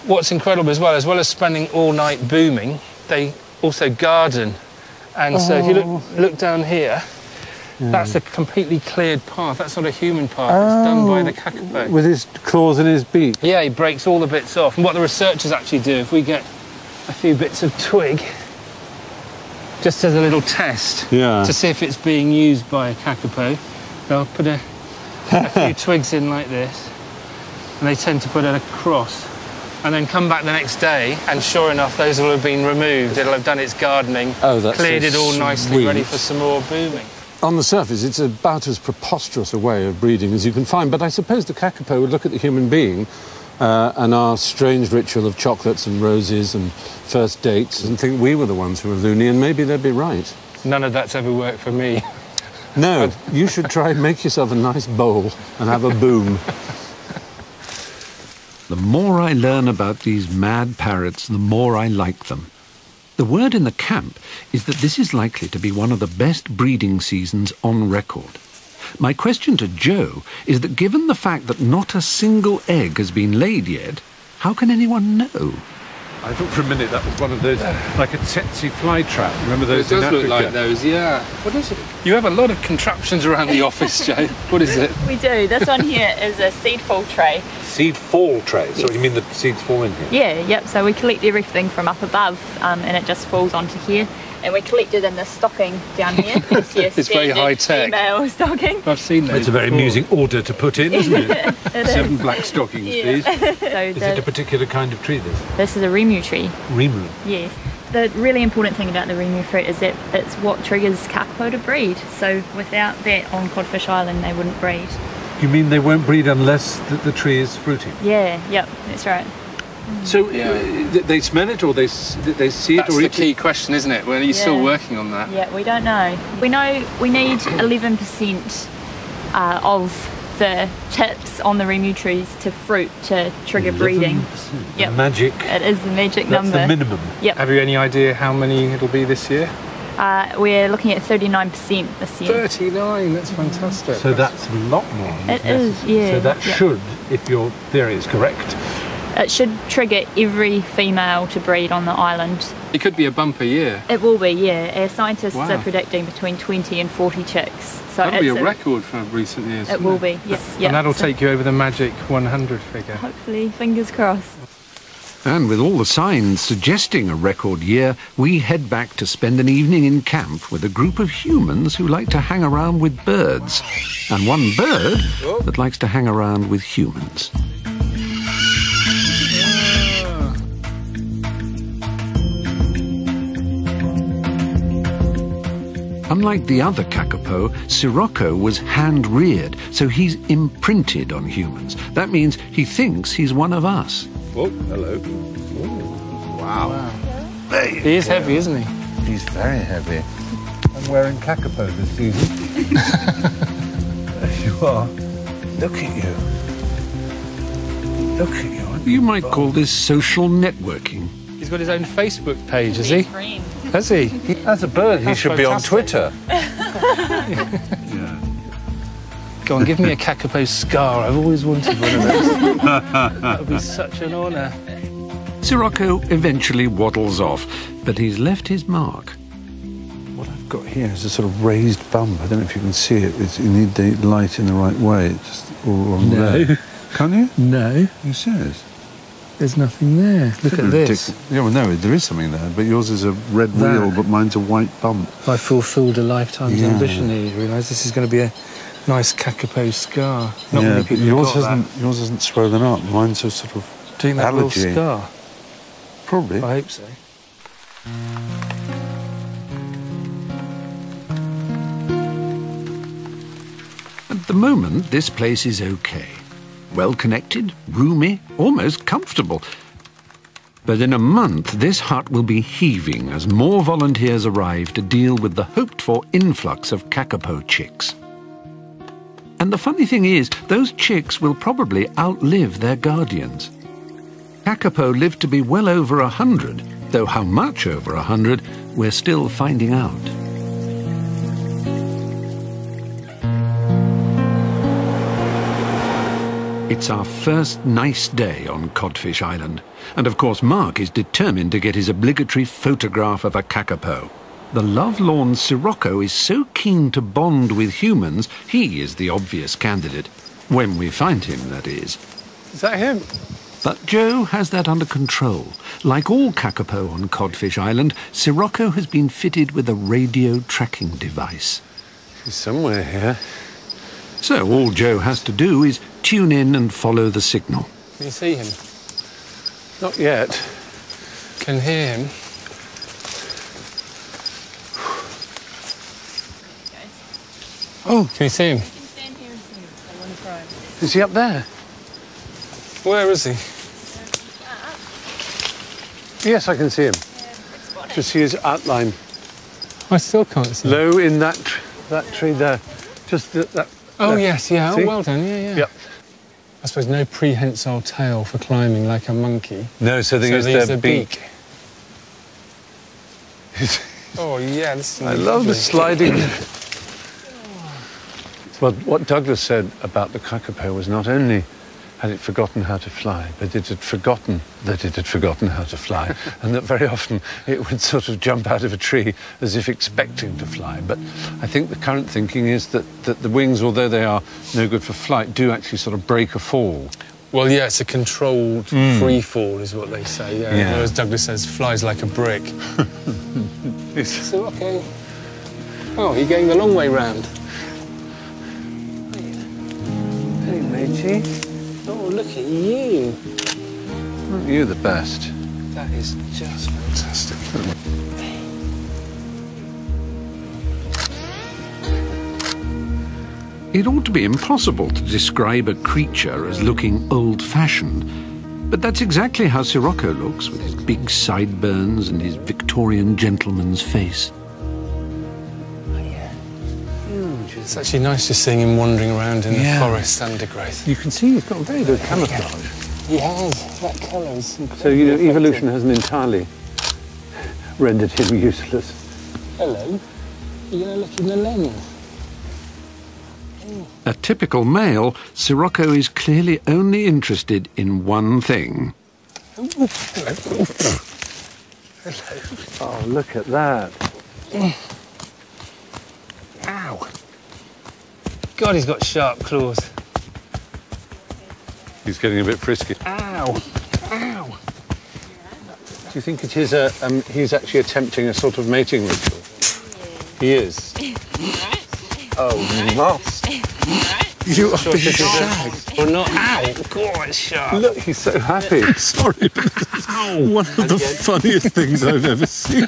S2: what's incredible as well as spending all night booming, they also garden. And so if you look down here, that's a completely cleared path. That's not a human path. It's done by the kakapo.
S6: With his claws in his beak?
S2: Yeah, he breaks all the bits off. And what the researchers actually do, if we get a few bits of twig, just as a little test, to see if it's being used by a kakapo, they'll put a few twigs in like this, and they tend to put it across, and then come back the next day, and sure enough, those will have been removed. It'll have done its gardening, cleared it all nicely, ready for some more booming.
S6: On the surface, it's about as preposterous a way of breeding as you can find, but I suppose the kakapo would look at the human being and our strange ritual of chocolates and roses and first dates and think we were the ones who were loony, and maybe they'd be right.
S2: None of that's ever worked for me.
S6: No, you should try and make yourself a nice bowl and have a boom.
S1: The more I learn about these mad parrots, the more I like them. The word in the camp is that this is likely to be one of the best breeding seasons on record. My question to Joe is that given the fact that not a single egg has been laid yet, how can anyone know?
S6: I thought for a minute that was one of those, like a tsetse fly trap. Remember those in Africa?
S2: It does look like those, yeah. What is it? You have a lot of contraptions around the office, Joe. What is it?
S8: We do. This one here is a seed fall tray.
S6: Seed fall tray? So you mean the seeds fall in here?
S8: Yeah, yep. So we collect everything from up above and it just falls onto here. And we collect it in the stocking down here.
S2: It's very high-tech.
S8: Female stocking.
S2: I've seen those.
S6: It's a very amusing order to put in, isn't it?
S8: It
S6: 7
S8: is.
S6: black stockings, please.
S8: So
S6: is it a particular kind of tree,
S8: this is a remu tree.
S6: Remu?
S8: Yes. The really important thing about the remu fruit is that it's what triggers kakapo to breed. So without that on Codfish Island, they wouldn't breed.
S6: You mean they won't breed unless the tree is fruiting?
S8: Yeah, yep, that's right.
S6: So they smell it or they see it
S2: That's
S6: or
S2: the
S6: eat
S2: key
S6: it?
S2: question, isn't it? Well, you're still working on that.
S8: Yeah, we don't know. We know we need 11% of the tips on the remu trees to fruit to trigger breeding.
S6: Yep. Magic.
S8: It is the magic number.
S6: That's the minimum.
S8: Yep.
S2: Have you any idea how many it'll be this year?
S8: We're looking at 39% this year.
S2: 39, that's fantastic.
S6: So that's a lot more.
S8: It is, yeah.
S6: So that should, if your theory is correct,
S8: it should trigger every female to breed on the island.
S2: It could be a bumper year.
S8: It will be, yeah. Our scientists are predicting between 20 and 40 chicks. So
S2: that'll be a record for recent years.
S8: It will be, yes.
S2: And that'll take you over the magic 100 figure.
S8: Hopefully, fingers crossed.
S1: And with all the signs suggesting a record year, we head back to spend an evening in camp with a group of humans who like to hang around with birds, and one bird that likes to hang around with humans. Unlike the other kakapo, Sirocco was hand-reared, so he's imprinted on humans. That means he thinks he's one of us.
S6: Oh, hello. Oh, wow.
S2: He is heavy, isn't he?
S6: He's very heavy. I'm wearing kakapo this season. There you are. Look at you. Look at you.
S1: You might call this social networking.
S2: He's got his own Facebook page, has he? Has he?
S6: As a bird, he should be on Twitter.
S2: Go on, give me a kakapo scar. I've always wanted one of those. That would be such an honour.
S1: Sirocco eventually waddles off, but he's left his mark.
S6: What I've got here is a sort of raised bump. I don't know if you can see it. You need the light in the right way. It's just all along there. Can you?
S2: No.
S6: You serious?
S2: There's nothing there. Look at this.
S6: Yeah, well, no, there is something there, but yours is a red wheel, but mine's a white bump.
S2: I fulfilled a lifetime's ambition here. You realise this is going to be a nice kakapo scar. Not many people
S6: yours hasn't swollen up. Mine's a sort of
S2: doing that
S6: allergy.
S2: little scar.
S6: Probably.
S2: I hope so.
S1: At the moment, this place is okay. Well-connected, roomy, almost comfortable. But in a month, this hut will be heaving as more volunteers arrive to deal with the hoped-for influx of kakapo chicks. And the funny thing is, those chicks will probably outlive their guardians. Kakapo lived to be well over 100, though how much over 100, we're still finding out. It's our first nice day on Codfish Island, and of course Mark is determined to get his obligatory photograph of a kakapo. The lovelorn Sirocco is so keen to bond with humans, he is the obvious candidate. When we find him, that is.
S2: Is that him?
S1: But Joe has that under control. Like all kakapo on Codfish Island, Sirocco has been fitted with a radio tracking device.
S6: He's somewhere here.
S1: So all Joe has to do is tune in and follow the signal.
S2: Can you see him?
S6: Not yet.
S2: Can hear him. Oh, can you see him?
S6: Is he up there?
S2: Where is he?
S6: Yes, I can see him. Just see his outline.
S2: I still can't see him.
S6: Low in that tree there. Just that.
S2: Oh,
S6: left.
S2: yes, yeah.
S6: See?
S2: Oh, well done, yeah.
S6: Yep.
S2: I suppose no prehensile tail for climbing like a monkey.
S6: No, so there's their beak.
S2: Oh, yeah, this is
S6: I love the sliding. Well, what Douglas said about the kakapo was not only had it forgotten how to fly, but it had forgotten that it had forgotten how to fly, and that very often it would sort of jump out of a tree as if expecting to fly. But I think the current thinking is that the wings, although they are no good for flight, do actually sort of break a fall.
S2: Well, yeah, it's a controlled free fall is what they say, yeah. Whereas Douglas says flies like a brick. So, okay. Oh, you're going the long way round.
S6: Hey, matey.
S2: Oh, look at you.
S6: Aren't you the best?
S2: That is just fantastic.
S1: It ought to be impossible to describe a creature as looking old-fashioned, but that's exactly how Sirocco looks, with his big sideburns and his Victorian gentleman's face.
S2: It's actually nice just seeing him wandering around in the forest undergrowth.
S6: You can see he's got very good camouflage.
S2: He has. That colour is
S6: So, you know, evolution hasn't entirely rendered him useless.
S2: Hello. You're going to look in the lens.
S1: A typical male, Sirocco is clearly only interested in one thing.
S2: Hello.
S6: Oh, look at that.
S2: Ow. God, he's got sharp claws.
S6: He's getting a bit frisky.
S2: Ow. Ow.
S6: Do you think it is he's actually attempting a sort of mating ritual? He is. Oh, no. You are being shagged.
S2: Or not. Ow. God, it's sharp.
S6: Look, he's so happy. Sorry, but this is one of the funniest things I've ever seen.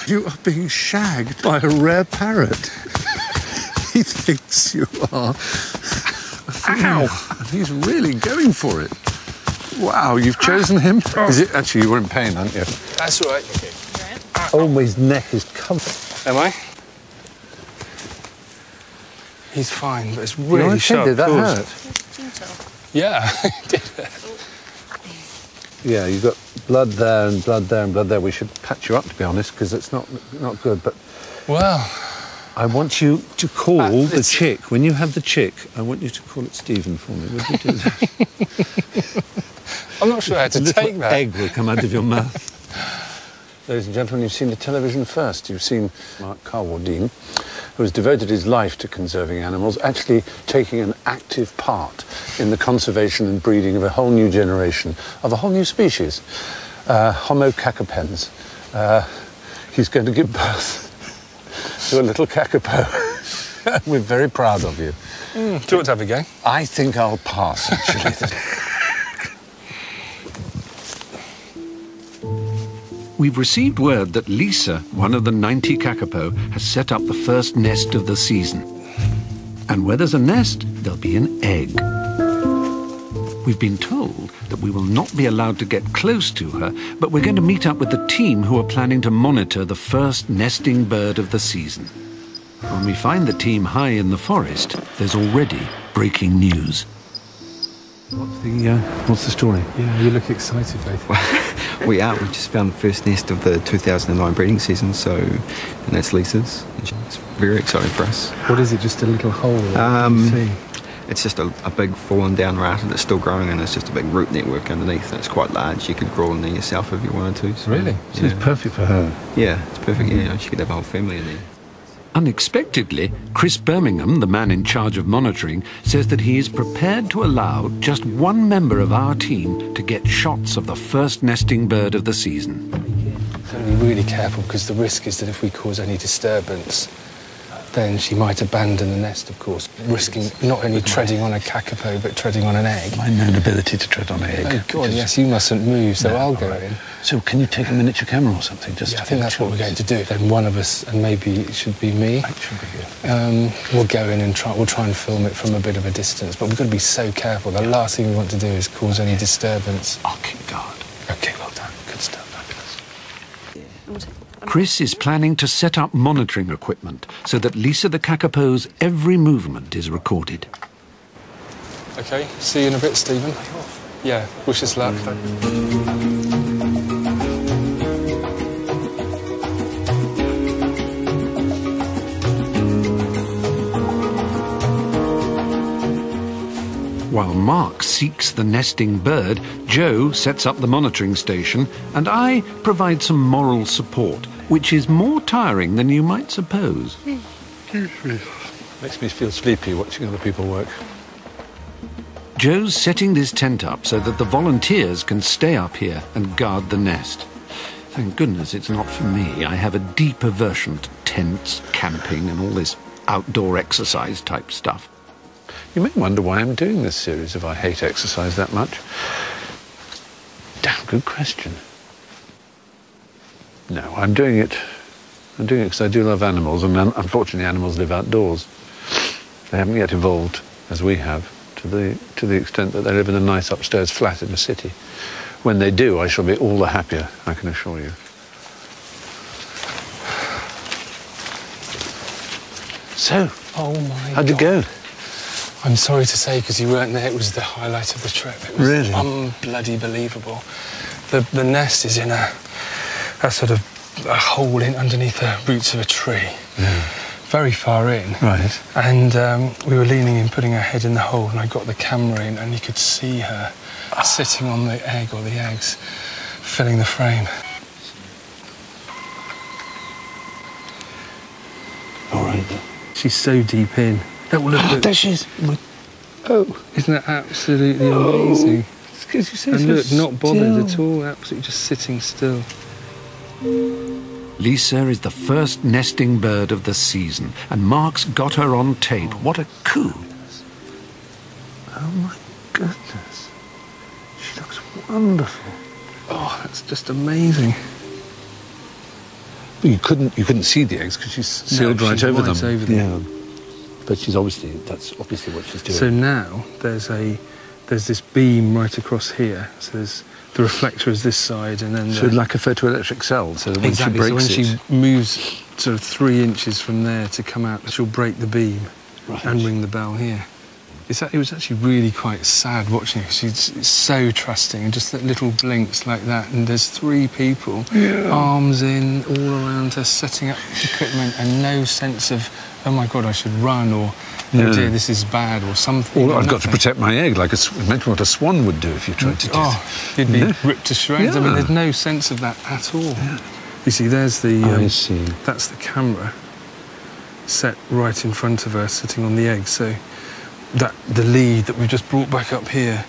S6: You are being shagged by a rare parrot. He thinks you are. Ow! And he's really going for it. Wow, you've chosen him? Is it actually, you were in pain, aren't you?
S2: That's right.
S6: Oh, his neck is covered.
S2: Am I? He's fine, but it's really sharp.
S6: Did that hurt?
S2: Yeah, it did hurt.
S6: Yeah, you've got blood there and blood there and blood there. We should patch you up, to be honest, because it's not good. But
S2: well,
S6: I want you to call the chick. When you have the chick, I want you to call it Stephen for me. Would you do that?
S2: I'm not sure how to take that.
S6: Egg will come out of your mouth. Ladies and gentlemen, you've seen the television first. You've seen Mark Carwardine, who has devoted his life to conserving animals, actually taking an active part in the conservation and breeding of a whole new generation, of a whole new species, Homo kakapens. He's going to give birth to a little kakapo. We're very proud of you.
S2: Do you want to have a go?
S6: I think I'll pass, actually.
S1: We've received word that Lisa, one of the 90 kakapo, has set up the first nest of the season. And where there's a nest, there'll be an egg. We've been told that we will not be allowed to get close to her, but we're going to meet up with the team who are planning to monitor the first nesting bird of the season. When we find the team high in the forest, there's already breaking news.
S6: What's the story?
S2: Yeah, you look excited, Faith.
S9: We are. We just found the first nest of the 2009 breeding season, and that's Lisa's. It's very exciting for us.
S2: What is it, just a little hole?
S9: it's just a big fallen down rata that's still growing, and it's just a big root network underneath, and it's quite large. You could crawl in there yourself if you wanted to. So,
S6: really? So it's perfect for her.
S9: Yeah, it's perfect. Yeah, she could have a whole family in there.
S1: Unexpectedly, Chris Birmingham, the man in charge of monitoring, says that he is prepared to allow just one member of our team to get shots of the first nesting bird of the season.
S2: We've got to be really careful, because the risk is that if we cause any disturbance, then she might abandon the nest, of course, risking not only treading on a kakapo, but treading on an egg.
S6: My known ability to tread on an egg.
S2: Oh, God, yes, you mustn't move, so I'll go in.
S6: So can you take a miniature camera or something? Just
S2: I think that's what we're going to do. Then one of us, and maybe it should be me,
S6: that should be good.
S2: We'll go in and we'll try and film it from a bit of a distance, but we've got to be so careful. The last thing we want to do is cause any disturbance.
S6: I'll keep guard.
S2: OK, well done. Good stuff.
S1: Chris is planning to set up monitoring equipment so that Lisa the Kakapo's every movement is recorded.
S2: OK, see you in a bit, Stephen. Yeah, wish us luck.
S1: While Mark seeks the nesting bird, Joe sets up the monitoring station, and I provide some moral support, which is more tiring than you might suppose.
S6: Makes me feel sleepy watching other people work.
S1: Joe's setting this tent up so that the volunteers can stay up here and guard the nest. Thank goodness it's not for me. I have a deep aversion to tents, camping, and all this outdoor exercise type stuff.
S6: You may wonder why I'm doing this series if I hate exercise that much. Damn good question. No, I'm doing it because I do love animals, and unfortunately animals live outdoors. They haven't yet evolved, as we have, to the extent that they live in a nice upstairs flat in a city. When they do, I shall be all the happier, I can assure you. So, how'd it go?
S2: I'm sorry to say, because you weren't there, it was the highlight of the trip. It was
S6: really
S2: unbloody believable. The nest is in a sort of a hole underneath the roots of a tree, very far in.
S6: Right.
S2: And we were leaning in, putting her head in the hole, and I got the camera in, and you could see her sitting on the egg, or the eggs, filling the frame.
S6: All right.
S2: She's so deep in. Oh, look,
S6: there she is.
S2: Oh, isn't that absolutely amazing?
S6: It's because you say
S2: and
S6: so
S2: look, not bothered
S6: still.
S2: at all, absolutely just sitting still.
S1: Lisa is the first nesting bird of the season, and Mark's got her on tape. What a coup.
S6: Oh, my goodness. She looks wonderful.
S2: Oh, that's just amazing.
S6: But you couldn't see the eggs because she's sealed right over them. Yeah. But that's obviously what she's doing.
S2: So now there's this beam right across here. So there's the reflector is this side, and then
S6: so like a photoelectric cell. So that when
S2: exactly.
S6: she breaks
S2: she moves sort of 3 inches from there to come out, she'll break the beam and ring the bell here. It was actually really quite sad watching her. She's so trusting, and just little blinks like that. And there's 3 people, arms in, all around her, setting up equipment, and no sense of, oh my God, I should run, or oh dear, this is bad, or something.
S6: Well, I've got to protect my egg, like imagine what a swan would do if you tried to do that.
S2: Oh, you'd be ripped to shreds. I mean, there's no sense of that at all. Yeah. You see, there's the...
S6: I see.
S2: That's the camera set right in front of her, sitting on the egg. So the lead that we've just brought back up here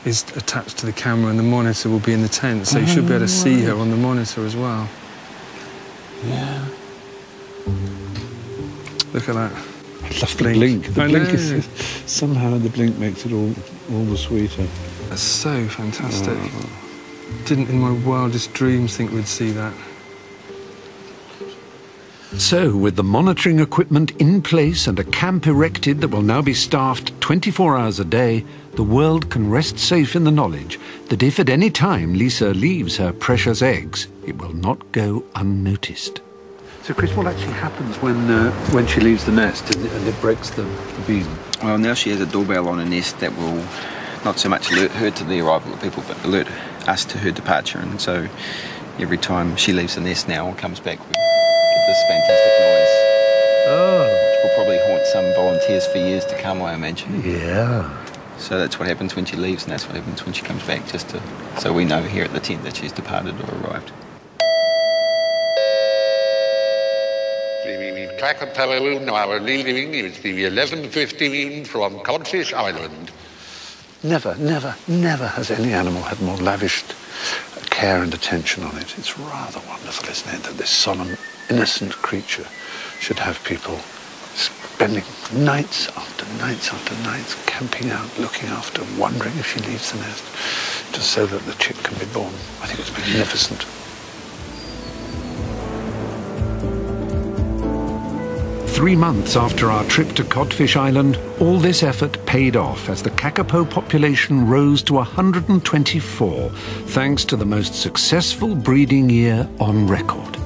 S2: is attached to the camera, and the monitor will be in the tent, so you should be able to see her on the monitor as well.
S6: Yeah.
S2: Look at that.
S6: I love the blink. The blink is somehow the blink makes it all the sweeter.
S2: That's so fantastic. Didn't in my wildest dreams think we'd see that.
S1: So, with the monitoring equipment in place and a camp erected that will now be staffed 24 hours a day, the world can rest safe in the knowledge that if at any time Lisa leaves her precious eggs, it will not go unnoticed.
S6: So, Chris, what actually happens when she leaves the nest and it breaks the beam?
S9: Well, now she has a doorbell on her nest that will not so much alert her to the arrival of people, but alert us to her departure. And so every time she leaves the nest now and comes back, we get this fantastic noise.
S6: Oh.
S9: will probably haunt some volunteers for years to come, I imagine.
S6: Yeah.
S9: So that's what happens when she leaves, and that's what happens when she comes back, so we know here at the tent that she's departed or arrived.
S10: The Kakapo now leaving is the 11:15 from Codfish Island.
S6: Never, never, never has any animal had more lavished care and attention on it. It's rather wonderful, isn't it, that this solemn, innocent creature should have people spending nights after nights after nights camping out, looking after, wondering if she leaves the nest, just so that the chick can be born. I think it's magnificent.
S1: 3 months after our trip to Codfish Island, all this effort paid off as the Kakapo population rose to 124, thanks to the most successful breeding year on record.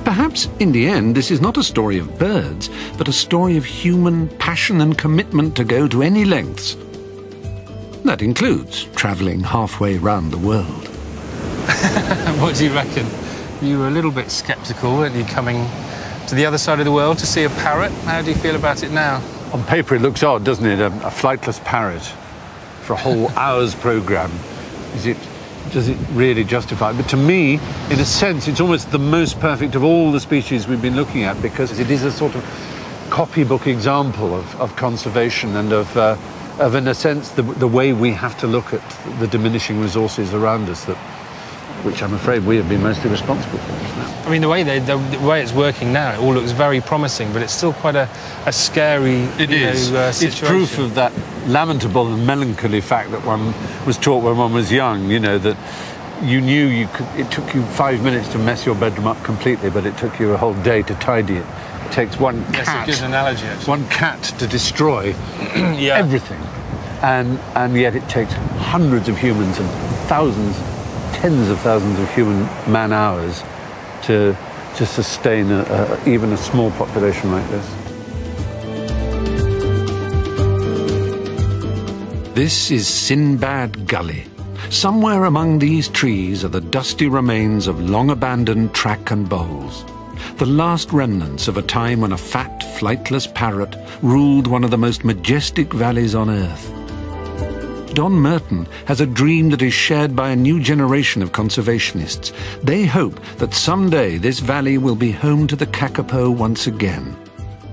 S1: Perhaps, in the end, this is not a story of birds, but a story of human passion and commitment to go to any lengths. That includes travelling halfway round the world.
S2: What do you reckon? You were a little bit sceptical, weren't you, coming to the other side of the world to see a parrot? How do you feel about it now?
S6: On paper it looks odd, doesn't it? A flightless parrot for a whole hour's programme. Does it really justify it? But to me, in a sense, it's almost the most perfect of all the species we've been looking at, because it is a sort of copybook example of conservation and of, in a sense, the way we have to look at the diminishing resources around us, which I'm afraid we have been mostly responsible for.
S2: I mean, the way it's working now, it all looks very promising, but it's still quite a scary situation.
S6: It's proof of that lamentable and melancholy fact that one was taught when one was young, you know, that you knew it took you 5 minutes to mess your bedroom up completely, but it took you a whole day to tidy it. It takes one cat.
S2: That's a good analogy, actually.
S6: One cat to destroy everything. And yet it takes hundreds of humans and thousands, tens of thousands of human man-hours to sustain even a small population like this.
S1: This is Sinbad Gully. Somewhere among these trees are the dusty remains of long-abandoned track and bowls. The last remnants of a time when a fat, flightless parrot ruled one of the most majestic valleys on Earth. Don Merton has a dream that is shared by a new generation of conservationists. They hope that someday this valley will be home to the Kakapo once again.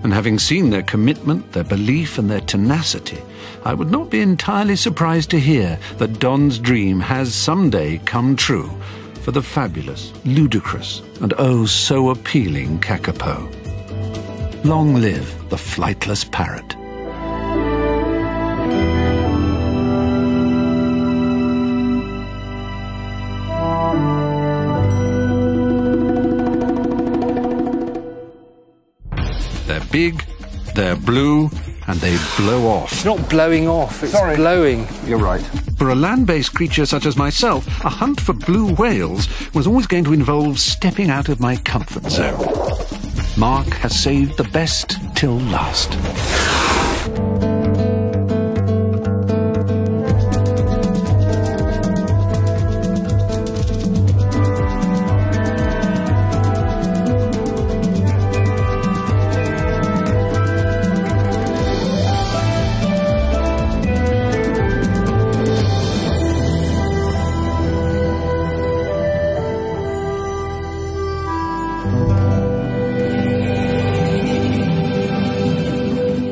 S1: And having seen their commitment, their belief and their tenacity, I would not be entirely surprised to hear that Don's dream has someday come true for the fabulous, ludicrous and oh so appealing Kakapo. Long live the flightless parrot. They're big, they're blue, and they blow off.
S2: It's not blowing off, it's blowing.
S6: You're right.
S1: For a land-based creature such as myself, a hunt for blue whales was always going to involve stepping out of my comfort zone. Mark has saved the best till last.